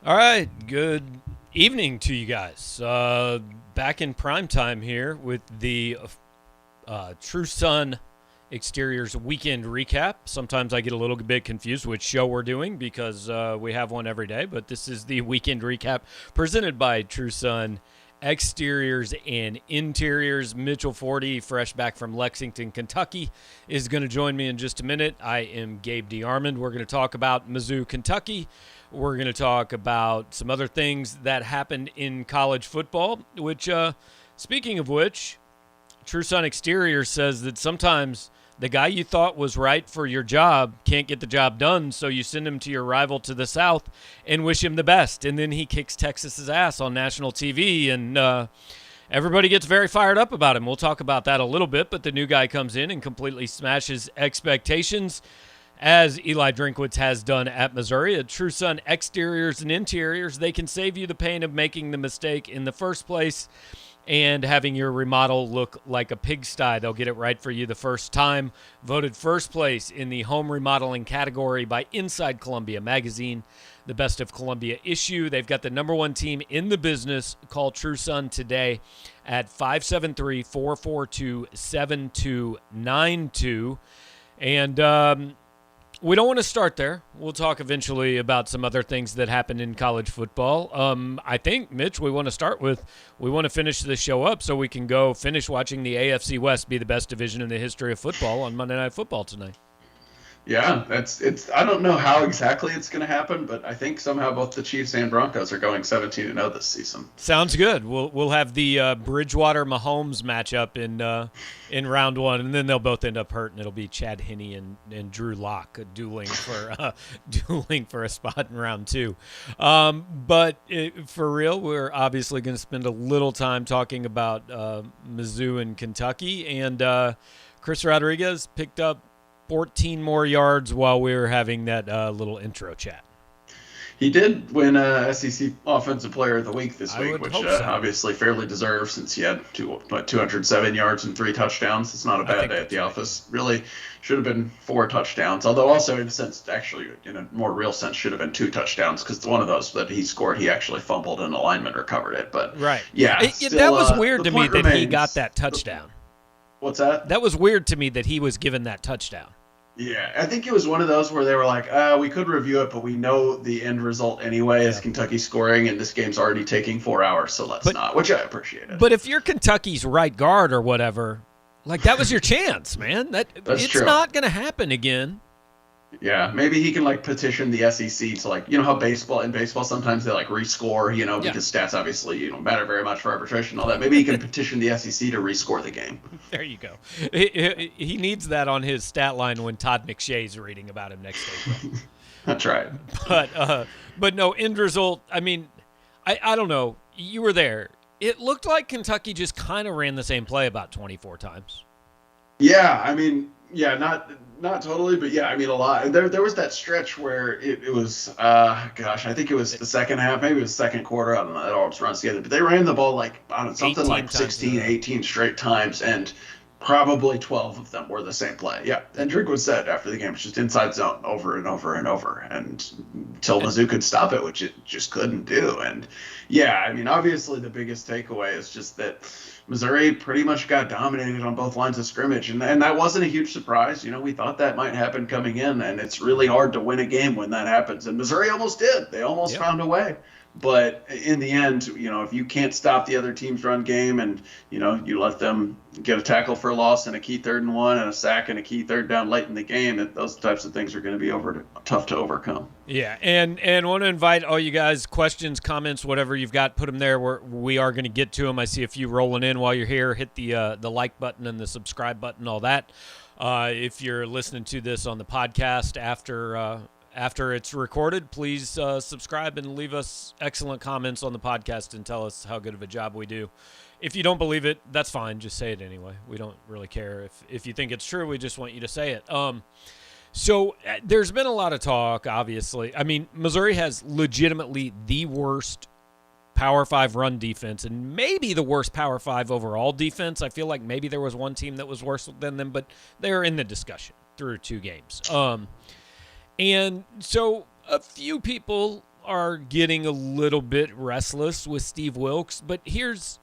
All right, good evening to you guys. Back in prime time here with the True Sun Exteriors weekend recap. Sometimes I get a little bit confused which show we're doing because we have one every day, but this is the weekend recap presented by True Sun Exteriors and Interiors. Mitchell Forde, fresh back from Lexington, Kentucky, is going to join me in just a minute. I am Gabe DeArmond. We're going to talk about Mizzou, Kentucky. We're going to talk about some other things that happened in college football, which, speaking of which, True Sun Exterior says that sometimes the guy you thought was right for your job can't get the job done, so you send him to your rival to the south and wish him the best. And then he kicks Texas's ass on national TV, and everybody gets very fired up about him. We'll talk about that a little bit, but the new guy comes in and completely smashes expectations, as Eli Drinkwitz has done at Missouri. At True Sun Exteriors and Interiors, they can save you the pain of making the mistake in the first place and having your remodel look like a pigsty. They'll get it right for you the first time. Voted first place in the home remodeling category by Inside Columbia Magazine, the Best of Columbia issue. They've got the number one team in the business. Call True Sun today at 573-442-7292. And we don't want to start there. We'll talk eventually about some other things that happened in college football. I think, Mitch, we want to finish the show up so we can go finish watching the AFC West be the best division in the history of football on Monday Night Football tonight. Yeah, it's. I don't know how exactly it's going to happen, but I think somehow both the Chiefs and Broncos are going 17-0 this season. Sounds good. We'll have the Bridgewater Mahomes matchup in round one, and then they'll both end up hurt, and it'll be Chad Henne and Drew Lock dueling for a spot in round two. But for real, we're obviously going to spend a little time talking about Mizzou and Kentucky, and Chris Rodriguez picked up 14 more yards while we were having that little intro chat. He did win SEC Offensive Player of the Week this week, which obviously fairly deserved since he had 207 yards and 3 touchdowns. It's not a bad day at the office. Really should have been 4 touchdowns, although also in a sense, actually in a more real sense, should have been 2 touchdowns because one of those that he scored, he actually fumbled and the lineman recovered it. But right, yeah, that was weird to me that he got that touchdown. What's that? That was weird to me that he was given that touchdown. Yeah, I think it was one of those where they were like, we could review it, but we know the end result anyway is Kentucky scoring, and this game's already taking 4 hours, so let's not, which I appreciated. But if you're Kentucky's right guard or whatever, like that was your chance, man. It's true. Not going to happen again. Yeah, maybe he can petition the SEC to how in baseball sometimes they rescore, because stats obviously matter very much for arbitration and all that. Maybe he can petition the SEC to rescore the game. There you go. He needs that on his stat line when Todd McShay's reading about him next April. That's right. But no, end result. I mean, I don't know. You were there. It looked like Kentucky just kind of ran the same play about 24 times. Yeah, I mean, not totally, but yeah, I mean a lot. There was that stretch where it was, I think it was the second half, maybe it was the second quarter. I don't know. It all just runs together. But they ran the ball something like 16, 18 straight times, and probably 12 of them were the same play. Yeah, and Drinkwitz said after the game, it's just inside zone over and over and over, and until Mizzou could stop it, which it just couldn't do. And yeah, I mean, obviously the biggest takeaway is just that Missouri pretty much got dominated on both lines of scrimmage, and that wasn't a huge surprise. We thought that might happen coming in, and it's really hard to win a game when that happens. And Missouri almost did. They almost found a way. But in the end, if you can't stop the other team's run game and, you let them get a tackle for a loss and a key 3rd and 1 and a sack and a key 3rd down late in the game, those types of things are going to be tough to overcome. Yeah, and want to invite all you guys, questions, comments, whatever you've got, put them there. We are going to get to them. I see a few rolling in while you're here. Hit the like button and the subscribe button, all that. If you're listening to this on the podcast after it's recorded, please subscribe and leave us excellent comments on the podcast and tell us how good of a job we do. If you don't believe it, that's fine. Just say it anyway. We don't really care. If you think it's true, we just want you to say it. So there's been a lot of talk, obviously. I mean, Missouri has legitimately the worst Power 5 run defense and maybe the worst Power 5 overall defense. I feel like maybe there was one team that was worse than them, but they're in the discussion through 2 games. And so a few people are getting a little bit restless with Steve Wilkes, but here's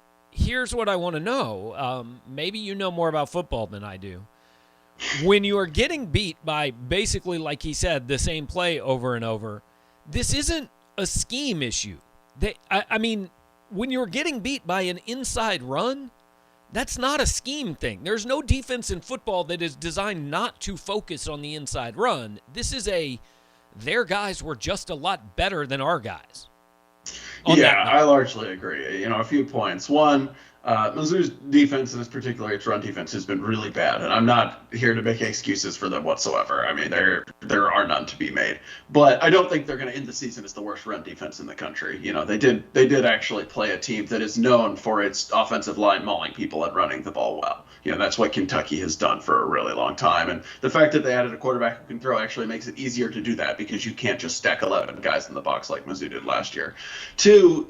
what I want to know. Maybe you know more about football than I do. When you are getting beat by basically, like he said, the same play over and over, this isn't a scheme issue. I mean, when you're getting beat by an inside run, that's not a scheme thing. There's no defense in football that is designed not to focus on the inside run. This is their guys were just a lot better than our guys. Yeah, I largely agree. A few points. One, Mizzou's defense, and particularly its run defense, has been really bad, and I'm not here to make excuses for them whatsoever. I mean, there are none to be made, but I don't think they're going to end the season as the worst run defense in the country. They did actually play a team that is known for its offensive line mauling people and running the ball well. That's what Kentucky has done for a really long time, and the fact that they added a quarterback who can throw actually makes it easier to do that because you can't just stack 11 guys in the box like Mizzou did last year. Two,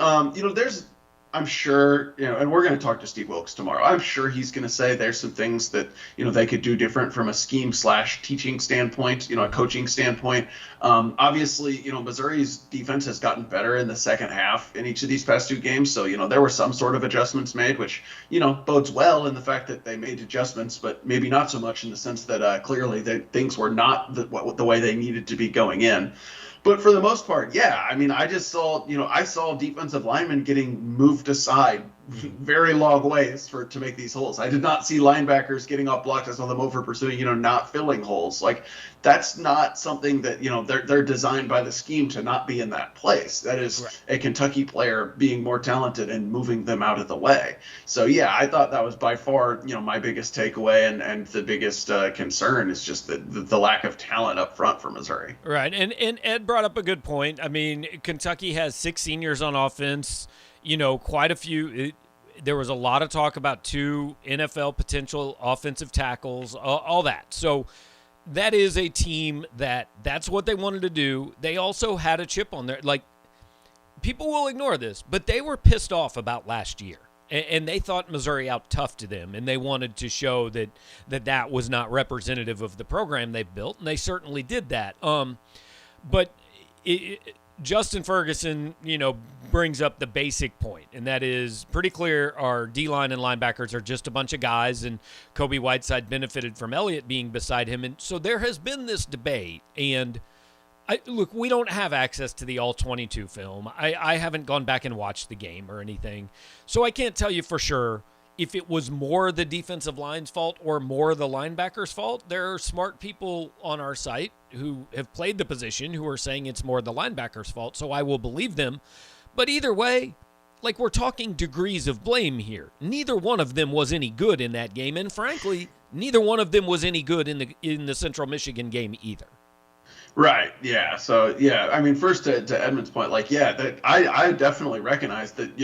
I'm sure, and we're going to talk to Steve Wilkes tomorrow. I'm sure he's going to say there's some things that, they could do different from a scheme/teaching standpoint, a coaching standpoint. Obviously, Missouri's defense has gotten better in the second half in each of these past two games. So, there were some sort of adjustments made, which, bodes well in the fact that they made adjustments, but maybe not so much in the sense that clearly things were not the way they needed to be going in. But for the most part, yeah, I mean, I saw defensive linemen getting moved aside very long ways to make these holes. I did not see linebackers getting off blocks. I saw them over pursuing, not filling holes. Like, that's not something that, they're designed by the scheme to not be in that place. That is right. A Kentucky player being more talented and moving them out of the way. So, yeah, I thought that was by far, my biggest takeaway and the biggest concern is just the lack of talent up front for Missouri. Right. And Ed brought up a good point. I mean, Kentucky has 6 seniors on offense. Quite a few. There was a lot of talk about 2 NFL potential offensive tackles, all that. So that is a team that's what they wanted to do. They also had a chip on there. Like, people will ignore this, but they were pissed off about last year. And they thought Missouri out-toughed them, and they wanted to show that was not representative of the program they've built, and they certainly did that. But Justin Ferguson, brings up the basic point, and that is pretty clear our D-line and linebackers are just a bunch of guys, and Kobe Whiteside benefited from Elliott being beside him. And so there has been this debate, and look, we don't have access to the All-22 film. I haven't gone back and watched the game or anything, so I can't tell you for sure if it was more the defensive line's fault or more the linebacker's fault. There are smart people on our site who have played the position who are saying it's more the linebacker's fault, so I will believe them. But either way, like, we're talking degrees of blame here. Neither one of them was any good in that game, and frankly, neither one of them was any good in the Central Michigan game either. Right. Yeah. So, yeah, I mean, first to Edmund's point, like, yeah, I definitely recognize that,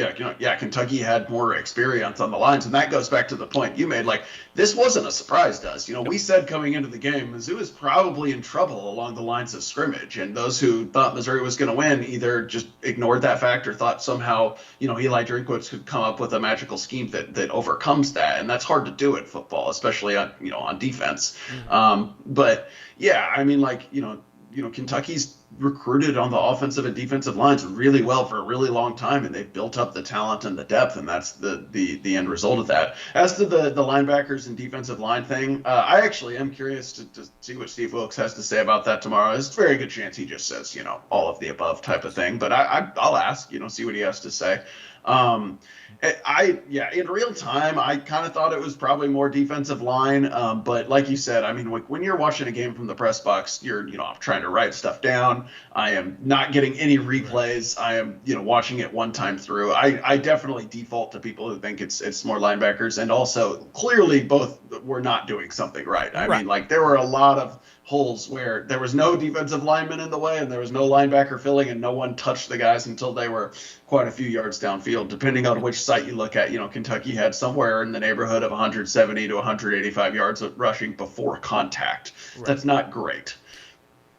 Kentucky had more experience on the lines. And that goes back to the point you made. Like, this wasn't a surprise to us. We said coming into the game, Mizzou is probably in trouble along the lines of scrimmage. And those who thought Missouri was going to win either just ignored that fact or thought somehow, Eli Drinkwitz could come up with a magical scheme that overcomes that. And that's hard to do in football, especially on defense. Mm-hmm. But, yeah, I mean, like, Kentucky's recruited on the offensive and defensive lines really well for a really long time, and they've built up the talent and the depth, and that's the end result of that. As to the linebackers and defensive line thing, I actually am curious to see what Steve Wilkes has to say about that tomorrow. There's a very good chance he just says, all of the above type of thing, but I'll ask, see what he has to say. In real time, I kind of thought it was probably more defensive line. But like you said, I mean, when you're watching a game from the press box, you're, I'm trying to write stuff down. I am not getting any replays. I am, watching it one time through. I definitely default to people who think it's more linebackers, and also clearly both were not doing something right. I mean, like, there were a lot of holes where there was no defensive lineman in the way and there was no linebacker filling, and no one touched the guys until they were quite a few yards downfield. Depending on which site you look at, Kentucky had somewhere in the neighborhood of 170 to 185 yards of rushing before contact. Right. That's not great.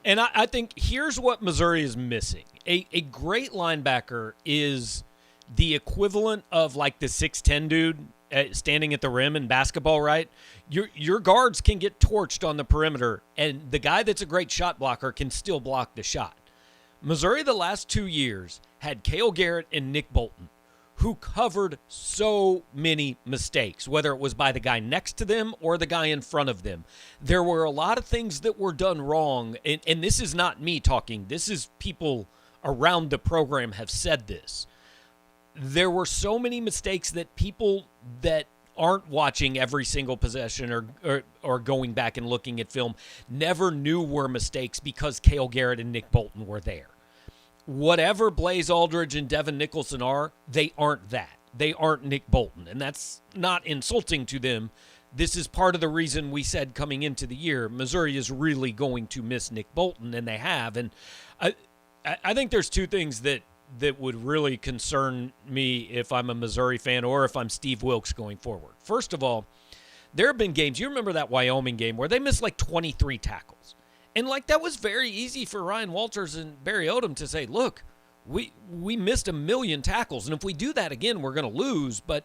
And I think here's what Missouri is missing. A great linebacker is the equivalent of like the 6'10 dude standing at the rim in basketball, right? Your guards can get torched on the perimeter, and the guy that's a great shot blocker can still block the shot. Missouri the last 2 years had Cale Garrett and Nick Bolton, who covered so many mistakes, whether it was by the guy next to them or the guy in front of them. There were a lot of things that were done wrong, and this is not me talking. This is people around the program have said this. There were so many mistakes that people that aren't watching every single possession or going back and looking at film never knew were mistakes because Cale Garrett and Nick Bolton were there. Whatever Blaze Aldridge and Devin Nicholson are, they aren't that. They aren't Nick Bolton, and that's not insulting to them. This is part of the reason we said coming into the year, Missouri is really going to miss Nick Bolton, and they have. And I think there's two things that would really concern me if I'm a Missouri fan or if I'm Steve Wilkes going forward. First of all, there have been games, you remember that Wyoming game where they missed like 23 tackles. And, that was very easy for Ryan Walters and Barry Odom to say, look, we missed 1 million tackles, and if we do that again, we're going to lose. But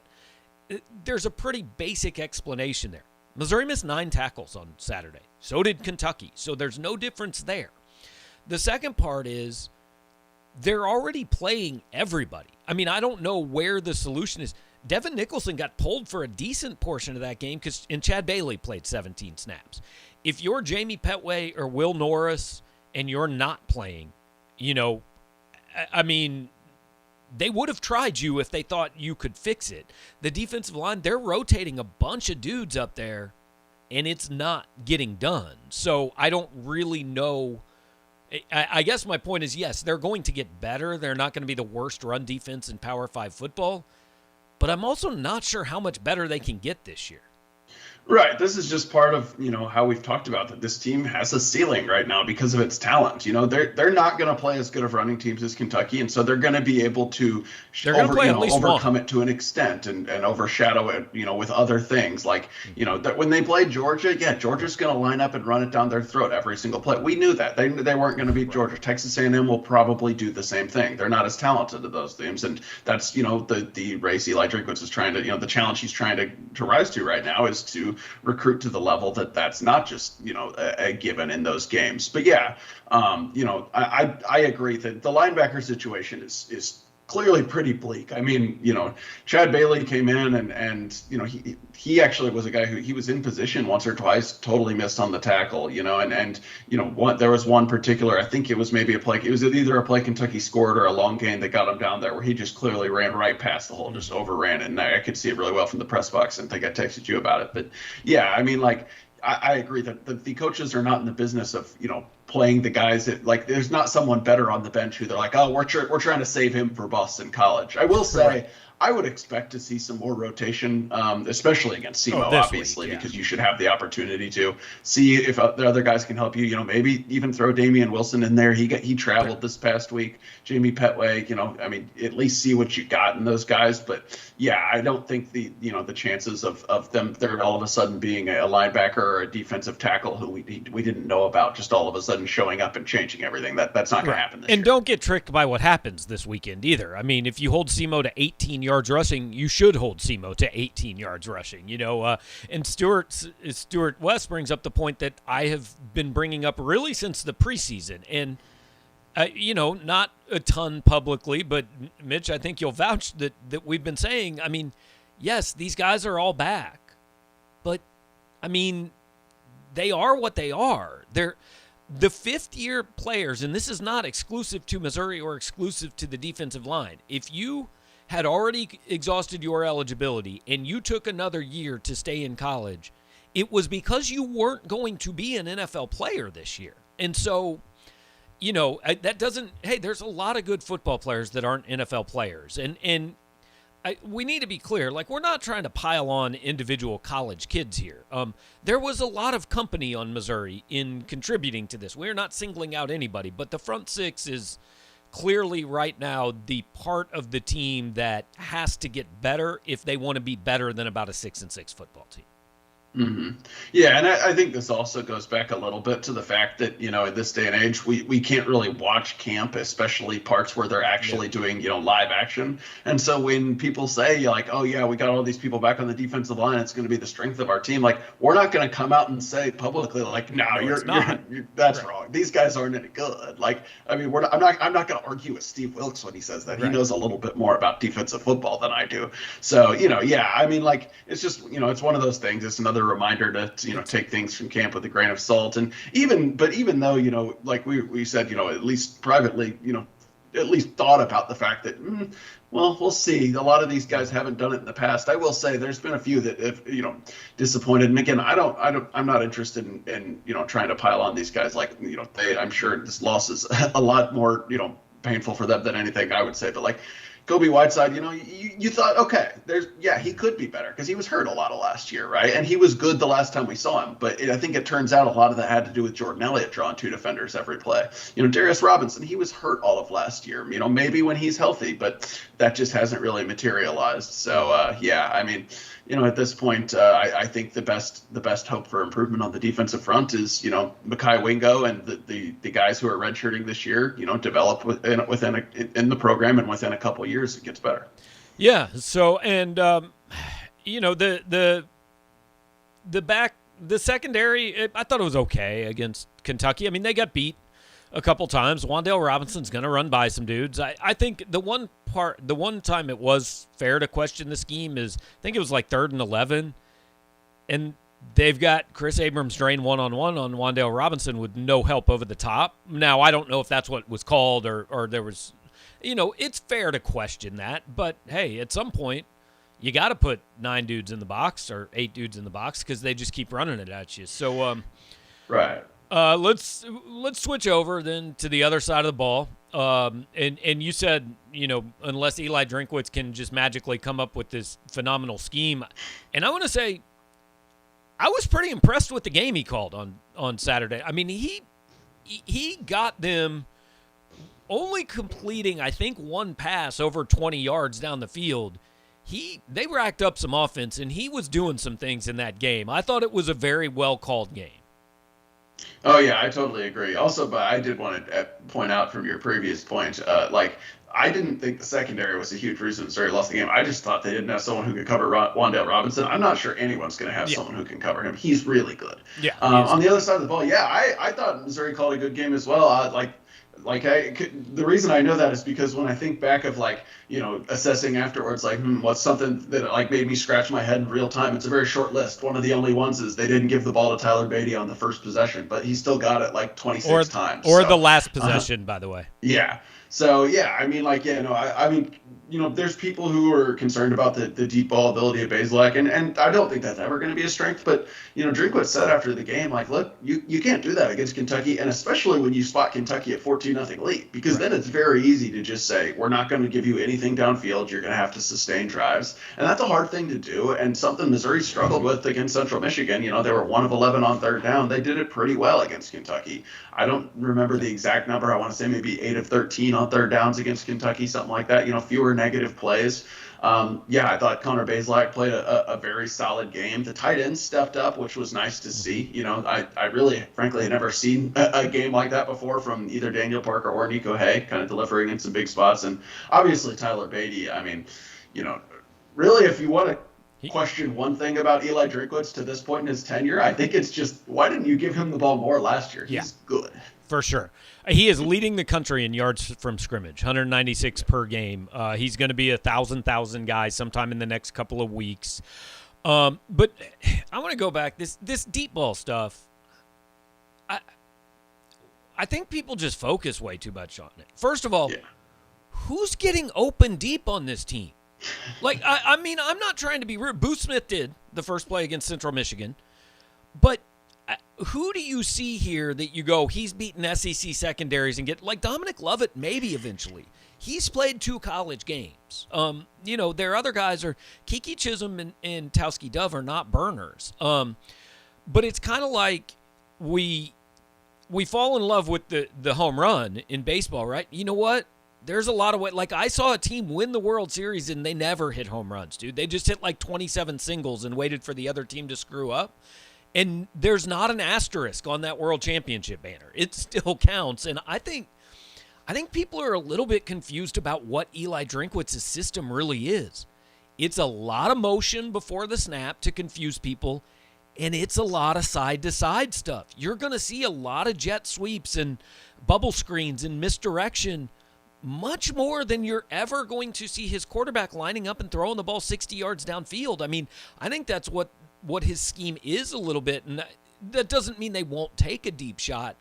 there's a pretty basic explanation there. Missouri missed 9 tackles on Saturday. So did Kentucky. So there's no difference there. The second part is they're already playing everybody. I mean, I don't know where the solution is. Devin Nicholson got pulled for a decent portion of that game and Chad Bailey played 17 snaps. If you're Jamie Petway or Will Norris and you're not playing, I mean, they would have tried you if they thought you could fix it. The defensive line, they're rotating a bunch of dudes up there, and it's not getting done. So I don't really know. I guess my point is, yes, they're going to get better. They're not going to be the worst run defense in Power 5 football. But I'm also not sure how much better they can get this year. Right. This is just part of, how we've talked about that this team has a ceiling right now because of its talent. They're not going to play as good of running teams as Kentucky, and so they're going to be able to overcome it to an extent and overshadow it, with other things. Like, that when they played Georgia, Georgia's going to line up and run it down their throat every single play. We knew that. They weren't going to beat Georgia. Texas A&M will probably do the same thing. They're not as talented at those teams, and that's, the race Eli Drinkwitz is trying to, the challenge he's trying to rise to right now is to recruit to the level that's not just a given in those games. But I agree that the linebacker situation is clearly pretty bleak. I mean, Chad Bailey came in and he actually was a guy who he was in position once or twice, totally missed on the tackle, there was one particular, I think it was maybe a play. It was either a play Kentucky scored or a long gain that got him down there where he just clearly ran right past the hole, just overran it. And I could see it really well from the press box and think I texted you about it. But I mean, I agree that the coaches are not in the business of, playing the guys that there's not someone better on the bench who they're like, oh, we're trying to save him for Boston College. I will say, right. I would expect to see some more rotation, especially against SEMO, obviously, because you should have the opportunity to see if the other guys can help you. Maybe even throw Damian Wilson in there. He traveled this past week. Jamie Petway, I mean, at least see what you got in those guys. But I don't think the chances of them they're all of a sudden being a linebacker or a defensive tackle who we didn't know about just all of a sudden showing up and changing everything. That's not going to happen this year. And don't get tricked by what happens this weekend either. I mean, if you hold SEMO to 18 yards rushing, you should hold SEMO to 18 yards rushing. And Stuart West brings up the point that I have been bringing up really since the preseason. And, not a ton publicly, but Mitch, I think you'll vouch that we've been saying, I mean, yes, these guys are all back, but, I mean, they are what they are. They're the fifth-year players, and this is not exclusive to Missouri or exclusive to the defensive line. If you had already exhausted your eligibility and you took another year to stay in college, it was because you weren't going to be an NFL player this year. And so, that doesn't – hey, there's a lot of good football players that aren't NFL players. And we need to be clear, we're not trying to pile on individual college kids here. There was a lot of company on Missouri in contributing to this. We're not singling out anybody, but the front six is clearly right now the part of the team that has to get better if they want to be better than about a 6-6 football team. hmm Yeah, and I think this also goes back a little bit to the fact that, in this day and age, we can't really watch camp, especially parts where they're Yeah. actually doing, live action. And so when people say, like, oh, yeah, we got all these people back on the defensive line, it's going to be the strength of our team, like, we're not going to come out and say publicly, like, no, No, it's you're, not. that's Right. wrong. These guys aren't any good. Like, I mean, I'm not going to argue with Steve Wilkes when he says that. He Right. knows a little bit more about defensive football than I do. So, yeah, I mean, like, it's just, it's one of those things. It's another reminder to, take things from camp with a grain of salt. And even though, like we said, at least privately, at least thought about the fact that, well, we'll see. A lot of these guys haven't done it in the past. I will say there's been a few that have, disappointed. And again, I'm not interested in, trying to pile on these guys. Like, I'm sure this loss is a lot more, painful for them than anything I would say. But like, Kobe Whiteside, you thought, okay, he could be better because he was hurt a lot of last year, right? And he was good the last time we saw him. But I think it turns out a lot of that had to do with Jordan Elliott drawing two defenders every play. Darius Robinson, he was hurt all of last year. Maybe when he's healthy, but that just hasn't really materialized. So, I mean, at this point, I think the best hope for improvement on the defensive front is, Mekhi Wingo and the guys who are redshirting this year, develop in the program, and within a couple of years it gets better. Yeah. So, and the secondary, I thought it was okay against Kentucky. I mean, they got beat a couple times. Wan'Dale Robinson's going to run by some dudes. I think the one time it was fair to question the scheme is, I think it was like 3rd and 11, and they've got Chris Abrams drain one-on-one on Wan'Dale Robinson with no help over the top. Now, I don't know if that's what was called or there was, it's fair to question that. But, hey, at some point, you got to put 9 dudes in the box or 8 dudes in the box because they just keep running it at you. So, right. Let's switch over then to the other side of the ball. And you said, unless Eli Drinkwitz can just magically come up with this phenomenal scheme. And I want to say, I was pretty impressed with the game he called on Saturday. I mean, he got them only completing, I think, one pass over 20 yards down the field. They racked up some offense, and he was doing some things in that game. I thought it was a very well-called game. Oh, yeah, I totally agree. Also, but I did want to point out from your previous point, I didn't think the secondary was a huge reason Missouri lost the game. I just thought they didn't have someone who could cover Wan'Dale Robinson. I'm not sure anyone's going to have someone who can cover him. He's really good. Yeah. On the other side of the ball, I thought Missouri called a good game as well. The reason I know that is because when I think back of assessing afterwards, what's something that made me scratch my head in real time. It's a very short list. One of the only ones is they didn't give the ball to Tyler Beatty on the first possession, but he still got it 26 times. Or the last possession, by the way. Yeah. So, I mean, there's people who are concerned about the deep ball ability of Bazelak, and I don't think that's ever going to be a strength. But, Drinkwitz said after the game, look, you can't do that against Kentucky, and especially when you spot Kentucky at 14-0 lead, because then it's very easy to just say, we're not going to give you anything downfield. You're going to have to sustain drives. And that's a hard thing to do, and something Missouri struggled with against Central Michigan. They were 1 of 11 on third down. They did it pretty well against Kentucky. I don't remember the exact number. I want to say maybe 8 of 13 on third downs against Kentucky, something like that. Fewer negative plays. I thought Connor Bazelak played a very solid game. The tight ends stepped up, which was nice to see. I really, frankly, had never seen a game like that before from either Daniel Parker or Nico Hay, kind of delivering in some big spots. And obviously Tyler Beatty, I mean, really, if you want to question one thing about Eli Drinkwitz to this point in his tenure, I think it's just, why didn't you give him the ball more last year? He's good. For sure. He is leading the country in yards from scrimmage, 196 per game. He's going to be a 1,000 guy sometime in the next couple of weeks. But I want to go back. This deep ball stuff, I think people just focus way too much on it. First of all, who's getting open deep on this team? I mean, I'm not trying to be rude. Booth Smith did the first play against Central Michigan. But who do you see here that you go, he's beaten SEC secondaries and get, Dominic Lovett maybe eventually. He's played 2 college games. Their other guys are, Kiki Chisholm and Towski Dove are not burners. But it's kind of like we fall in love with the home run in baseball, right? You know what? there's a lot of way. Like, I saw a team win the World Series and they never hit home runs, dude. They just hit like 27 singles and waited for the other team to screw up. And there's not an asterisk on that World Championship banner. It still counts. And I think people are a little bit confused about what Eli Drinkwitz's system really is. It's a lot of motion before the snap to confuse people, and it's a lot of side-to-side stuff. You're going to see a lot of jet sweeps and bubble screens and misdirection, much more than you're ever going to see his quarterback lining up and throwing the ball 60 yards downfield. I mean, I think that's what his scheme is a little bit, and that doesn't mean they won't take a deep shot,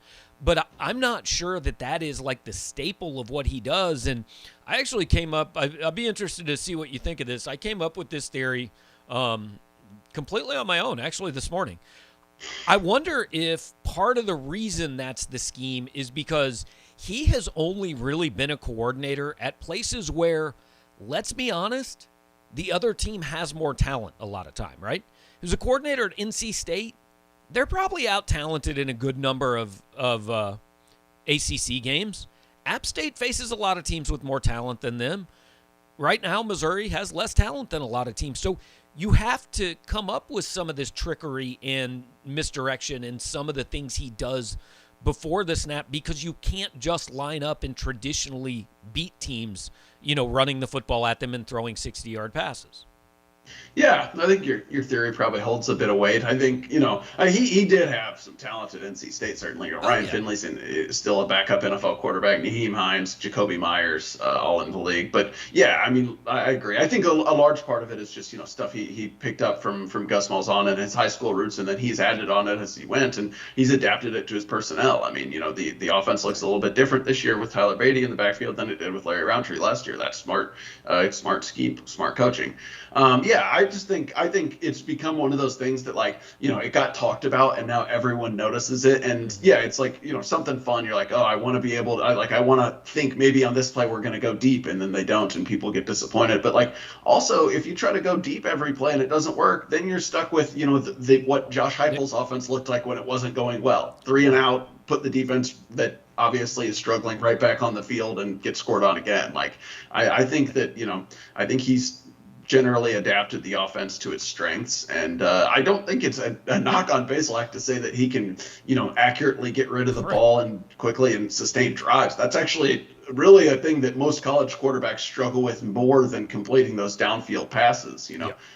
but I'm not sure that is like the staple of what he does. And I actually came up, I'll be interested to see what you think of this. I came up with this theory completely on my own, actually, this morning. I wonder if part of the reason that's the scheme is because he has only really been a coordinator at places where, let's be honest, the other team has more talent a lot of time, right? He was a coordinator at NC State. They're probably out-talented in a good number of ACC games. App State faces a lot of teams with more talent than them. Right now, Missouri has less talent than a lot of teams. So you have to come up with some of this trickery and misdirection and some of the things he does before the snap, because you can't just line up and traditionally beat teams, running the football at them and throwing 60-yard passes. Yeah, I think your theory probably holds a bit of weight. I think, he did have some talent at NC State, certainly. Ryan Finley's is still a backup NFL quarterback. Nyheim Hines, Jacoby Myers, all in the league. But, yeah, I mean, I agree. I think a large part of it is just, stuff he picked up from Gus Malzahn and his high school roots, and then he's added on it as he went, and he's adapted it to his personnel. I mean, the offense looks a little bit different this year with Tyler Beatty in the backfield than it did with Larry Roundtree last year. That's smart scheme, smart coaching. I think it's become one of those things that, it got talked about and now everyone notices it. And yeah, it's like, something fun. You're like, oh, I want to be able to, I want to think maybe on this play we're going to go deep, and then they don't and people get disappointed. But also, if you try to go deep every play and it doesn't work, then you're stuck with, what Josh Heupel's offense looked like when it wasn't going well. 3 and out, put the defense that obviously is struggling right back on the field and get scored on again. I think that, I think he's generally adapted the offense to its strengths, and I don't think it's a knock on Bazelak to say that he can, accurately get rid of the ball and quickly and sustain drives. That's actually really a thing that most college quarterbacks struggle with more than completing those downfield passes.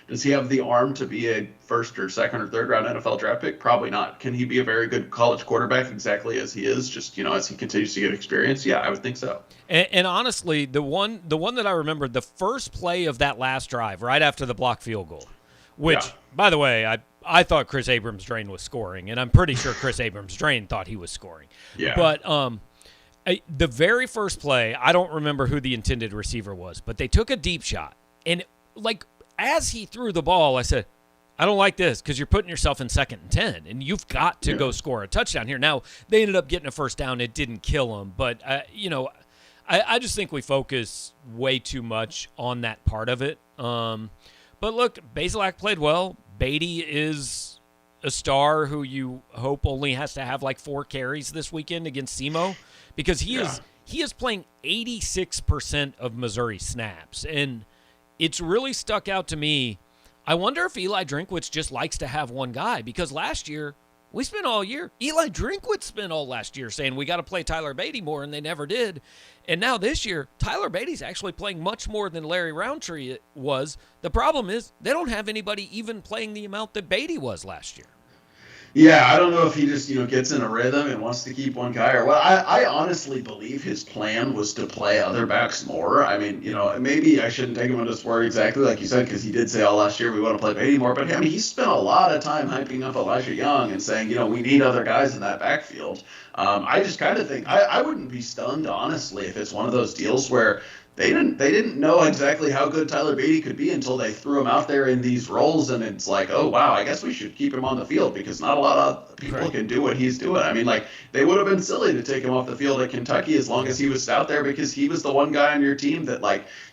Does he have the arm to be a first or second or third round NFL draft pick? Probably not. Can he be a very good college quarterback exactly as he is, just, as he continues to get experience? Yeah, I would think so. And honestly, the one that I remember, the first play of that last drive, right after the blocked field goal, which, by the way, I thought Chris Abrams-Drain was scoring, and I'm pretty sure Chris Abrams-Drain thought he was scoring. Yeah. But the very first play, I don't remember who the intended receiver was, but they took a deep shot. And, as he threw the ball, I said, I don't like this, because you're putting yourself in 2nd and 10, and you've got to go score a touchdown here. Now, they ended up getting a first down. It didn't kill them, but, I just think we focus way too much on that part of it. But look, Bazelak played well. Beatty is a star who you hope only has to have 4 carries this weekend against SEMO, because he is playing 86% of Missouri snaps, and it's really stuck out to me. I wonder if Eli Drinkwitz just likes to have one guy, because last year we spent all year, Eli Drinkwitz spent all last year saying we got to play Tyler Beatty more, and they never did. And now this year, Tyler Beatty's actually playing much more than Larry Roundtree was. The problem is they don't have anybody even playing the amount that Beatty was last year. Yeah, I don't know if he just, gets in a rhythm and wants to keep one guy or what. I honestly believe his plan was to play other backs more. I mean, maybe I shouldn't take him at his word exactly like you said, because he did say all last year we want to play Beatty more. But, he spent a lot of time hyping up Elijah Young and saying, we need other guys in that backfield. I just kind of think I wouldn't be stunned, honestly, if it's one of those deals where they didn't know exactly how good Tyler Beatty could be until they threw him out there in these roles, and it's like, oh wow, I guess we should keep him on the field because not a lot of people can do what he's doing. I mean, like they would have been silly to take him off the field at Kentucky as long as he was out there because he was the one guy on your team that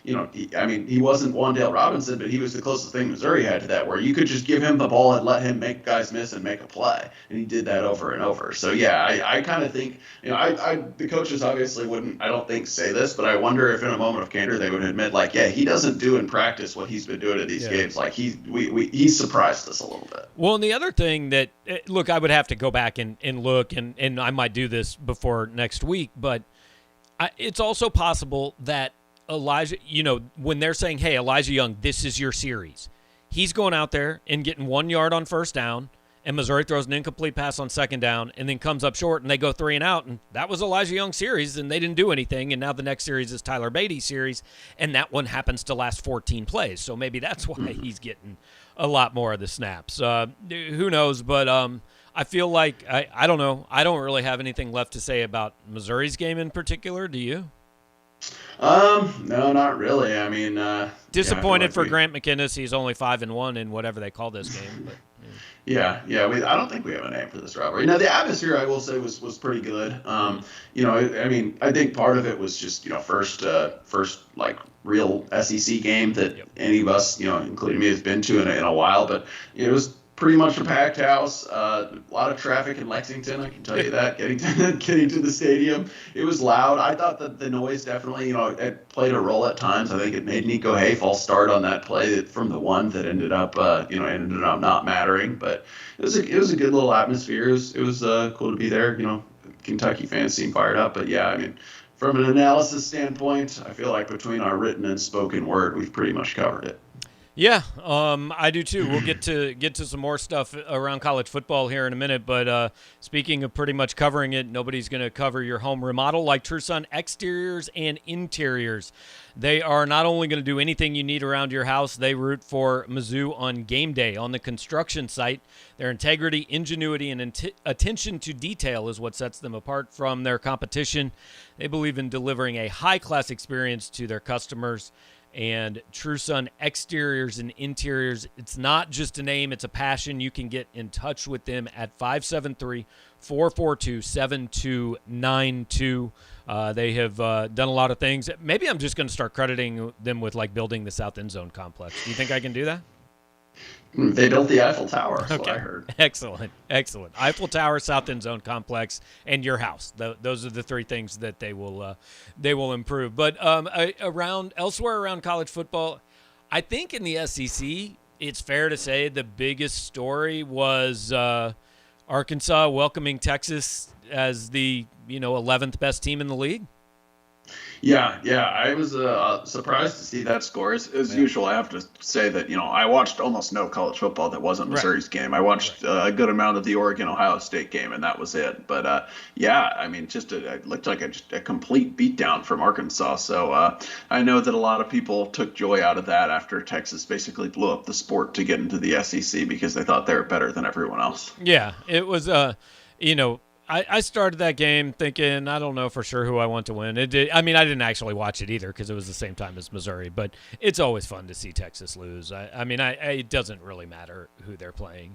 he wasn't Wan'Dale Robinson, but he was the closest thing Missouri had to that, where you could just give him the ball and let him make guys miss and make a play, and he did that over and over. So yeah, I kind of think the coaches obviously wouldn't, I don't think, say this, but I wonder if in a moment of candor they would admit, like, yeah, he doesn't do in practice what he's been doing at these games. Like he surprised us a little bit. Well, and the other thing that, look, I would have to go back and look, and I might do this before next week, but it's also possible that Elijah, when they're saying, hey, Elijah Young, this is your series, he's going out there and getting 1 yard on first down, and Missouri throws an incomplete pass on second down and then comes up short and they go 3 and out, and that was Elijah Young's series and they didn't do anything, and now the next series is Tyler Beatty's series, and that one happens to last 14 plays. So maybe that's why he's getting a lot more of the snaps. Who knows, but I feel like, I don't know. I don't really have anything left to say about Missouri's game in particular. Do you? No, not really. I mean, disappointed for Grant McInnes. He's only 5-1 in whatever they call this game. But, yeah. I don't think we have a name for this rivalry. The atmosphere, I will say, was pretty good. I think part of it was just first like real SEC game that any of us, including me, has been to in a while. But it was pretty much a packed house. A lot of traffic in Lexington, I can tell you that. Getting to the stadium, it was loud. I thought that the noise definitely, it played a role at times. I think it made Nico Hay false start on that play from the one that ended up not mattering. But it was a good little atmosphere. It was cool to be there. Kentucky fans seem fired up. But yeah, I mean, from an analysis standpoint, I feel like between our written and spoken word, we've pretty much covered it. Yeah, I do too. We'll get to some more stuff around college football here in a minute, but speaking of pretty much covering it, nobody's going to cover your home remodel like True Sun Exteriors and Interiors. They are not only going to do anything you need around your house, they root for Mizzou on game day. On the construction site, their integrity, ingenuity, and attention to detail is what sets them apart from their competition. They believe in delivering a high-class experience to their customers. And True Sun Exteriors and Interiors, it's not just a name, it's a passion. You can get in touch with them at 573-442-7292. They have done a lot of things. Maybe I'm just going to start crediting them with like building the South End Zone complex. Do you think I can do that? They built the Eiffel Tower, that's what I heard. Excellent. Eiffel Tower, South End Zone complex, and your house. Those are the three things that they will improve. But elsewhere around college football, I think in the SEC, it's fair to say the biggest story was Arkansas welcoming Texas as the 11th best team in the league. Yeah, I was surprised to see that score. As usual, I have to say that, I watched almost no college football that wasn't Missouri's game. I watched a good amount of the Oregon-Ohio State game, and that was it. But, it looked like a complete beatdown from Arkansas. So I know that a lot of people took joy out of that after Texas basically blew up the sport to get into the SEC because they thought they were better than everyone else. Yeah, it was, I started that game thinking, I don't know for sure who I want to win. I didn't actually watch it either because it was the same time as Missouri, but it's always fun to see Texas lose. It doesn't really matter who they're playing,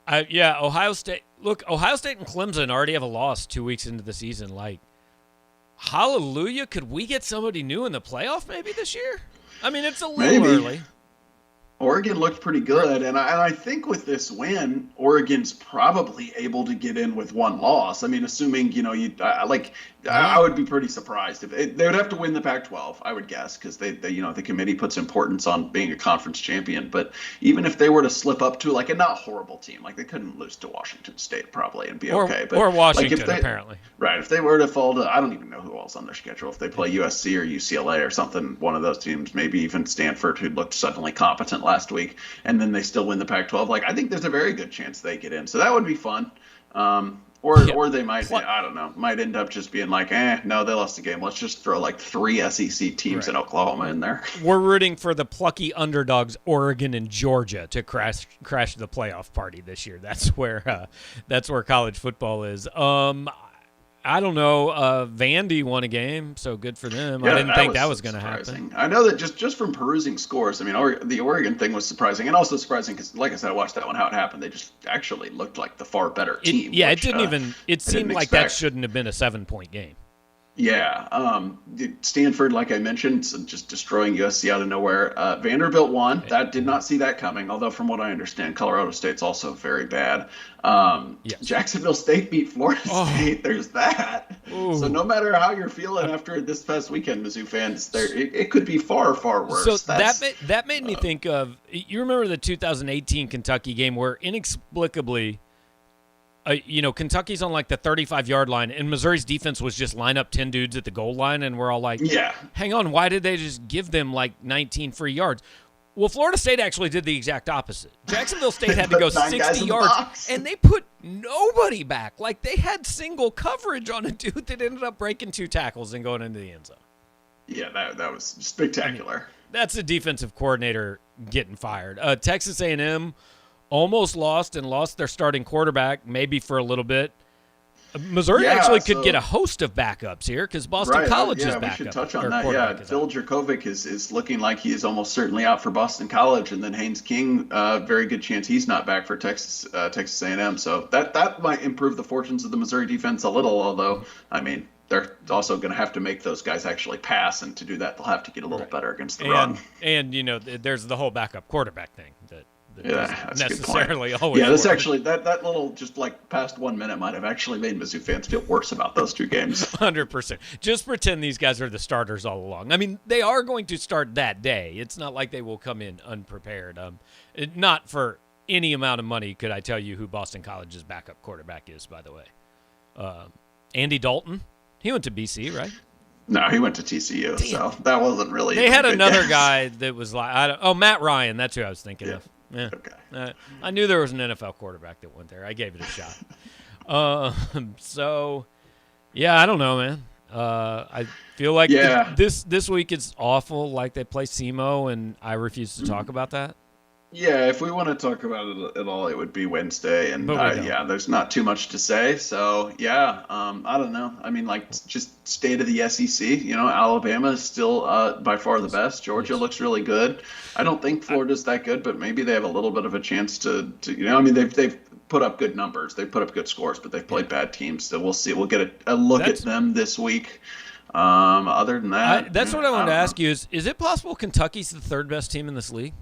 Ohio State. Look, Ohio State and Clemson already have a loss 2 weeks into the season. Like, hallelujah, could we get somebody new in the playoff maybe this year? It's a little early. Oregon looked pretty good, and I think with this win, Oregon's probably able to get in with one loss. Assuming I would be pretty surprised if they would have to win the Pac-12, I would guess, because they the committee puts importance on being a conference champion. But even if they were to slip up to like a not horrible team, like they couldn't lose to Washington State probably and be okay. But or Washington apparently. Right, if they were to fall to, I don't even know who else on their schedule. If they play USC or UCLA or something, one of those teams, maybe even Stanford, who looked suddenly competent last week, and then they still win the Pac-12. Like, I think there's a very good chance they get in. So that would be fun. Or they might, I don't know, might end up just being like, no, they lost the game. Let's just throw like 3 SEC teams in Oklahoma in there. We're rooting for the plucky underdogs, Oregon and Georgia, to crash the playoff party this year. That's where college football is. I don't know. Vandy won a game, so good for them. Yeah, I didn't think that was going to happen. I know that just from perusing scores, I mean, the Oregon thing was surprising, and also surprising because, like I said, I watched that one how it happened. They just actually looked like the far better team. It didn't even. It seemed like that shouldn't have been a 7-point game. Yeah, Stanford, like I mentioned, just destroying USC out of nowhere. Vanderbilt won. That did not see that coming. Although, from what I understand, Colorado State's also very bad. Yes. Jacksonville State beat Florida State. There's that. Ooh. So no matter how you're feeling after this past weekend, Mizzou fans, it could be far, far worse. So that made me think of. You remember the 2018 Kentucky game where inexplicably. Kentucky's on like the 35-yard line, and Missouri's defense was just line up 10 dudes at the goal line, and we're all like, yeah, hang on, why did they just give them like 19 free yards? Well, Florida State actually did the exact opposite. Jacksonville State had to go 60 yards, and they put nobody back. Like, they had single coverage on a dude that ended up breaking 2 tackles and going into the end zone. Yeah, that was spectacular. I mean, that's a defensive coordinator getting fired. Texas A&M almost lost their starting quarterback, maybe for a little bit. Missouri actually could get a host of backups here because Boston College is back. We should touch on that. Yeah, Phil Jurkovec is looking like he is almost certainly out for Boston College, and then Haynes King, very good chance he's not back for Texas A&M. So that might improve the fortunes of the Missouri defense a little. Although, I mean, they're also going to have to make those guys actually pass, and to do that, they'll have to get a little better against the run. And there's the whole backup quarterback thing that that's necessarily always. Yeah, this actually that little just like past 1 minute might have actually made Mizzou fans feel worse about those 2 games. 100%. Just pretend these guys are the starters all along. I mean, they are going to start that day. It's not like they will come in unprepared. Not for any amount of money could I tell you who Boston College's backup quarterback is. By the way, Andy Dalton. He went to BC, right? No, he went to TCU, so that wasn't really. They had another guy that was like, Matt Ryan. That's who I was thinking of. Yeah. Okay. I knew there was an NFL quarterback that went there. I gave it a shot. So, yeah, I don't know, man. I feel like this week is awful. Like they play SEMO, and I refuse to talk about that. Yeah, if we want to talk about it at all, it would be Wednesday, and there's not too much to say. So I don't know. I mean, like just state of the SEC. Alabama is still by far the best. Georgia looks really good. I don't think Florida's that good, but maybe they have a little bit of a chance to. I mean, they've put up good numbers. They've put up good scores, but they've played bad teams. So we'll see. We'll get a look at them this week. Other than that, that's what I wanted to ask you: is it possible Kentucky's the 3rd best team in this league?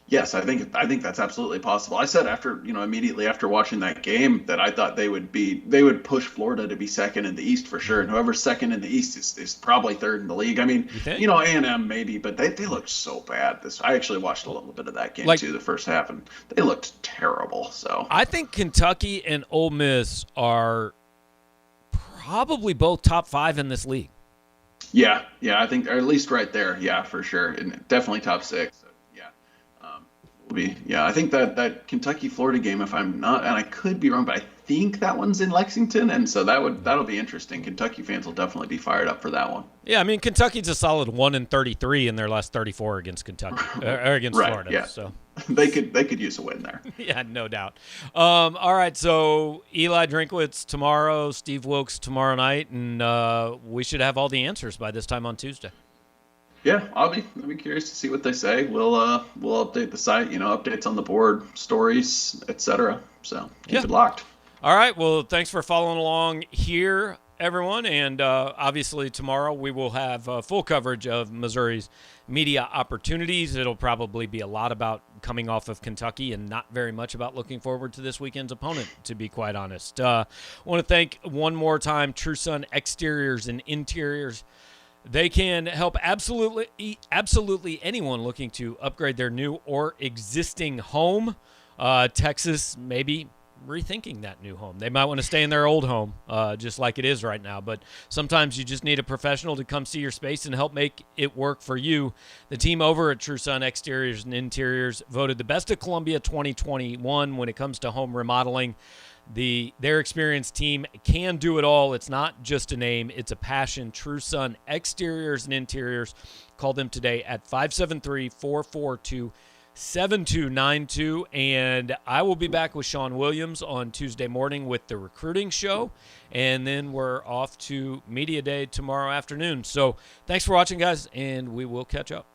Yes, I think that's absolutely possible. I said immediately after watching that game that I thought they would push Florida to be 2nd in the East for sure. And whoever's 2nd in the East is probably 3rd in the league. I mean, A&M maybe, but they looked so bad. I actually watched a little bit of that game too, the first half, and they looked terrible. So I think Kentucky and Ole Miss are probably both top 5 in this league. Yeah, I think, or at least right there. Yeah, for sure, and definitely top 6. I think that Kentucky-Florida game, if I'm not, and I could be wrong, but I think that one's in Lexington, and so that'll be interesting. Kentucky fans will definitely be fired up for that one. Yeah, I mean, Kentucky's a solid 1-33 in their last 34 against Kentucky or against Florida. Yeah. So they could use a win there. Yeah, no doubt. All right, so Eli Drinkwitz tomorrow, Steve Wilkes tomorrow night, and we should have all the answers by this time on Tuesday. Yeah, I'll be curious to see what they say. We'll update the site, updates on the board, stories, etc. So keep it locked. All right. Well, thanks for following along here, everyone. And obviously tomorrow we will have full coverage of Missouri's media opportunities. It'll probably be a lot about coming off of Kentucky and not very much about looking forward to this weekend's opponent, to be quite honest. I want to thank one more time True Sun Exteriors and Interiors. They can help absolutely anyone looking to upgrade their new or existing home. Texas maybe rethinking that new home. They might want to stay in their old home, just like it is right now. But sometimes you just need a professional to come see your space and help make it work for you. The team over at True Sun Exteriors and Interiors voted the best of Columbia 2021 when it comes to home remodeling. Their experienced team can do it all. It's not just a name, it's a passion. True Sun Exteriors and Interiors. Call them today at 573-442 7292. And I will be back with Sean Williams on Tuesday morning with the recruiting show. And then we're off to Media Day tomorrow afternoon. So thanks for watching, guys, and we will catch up.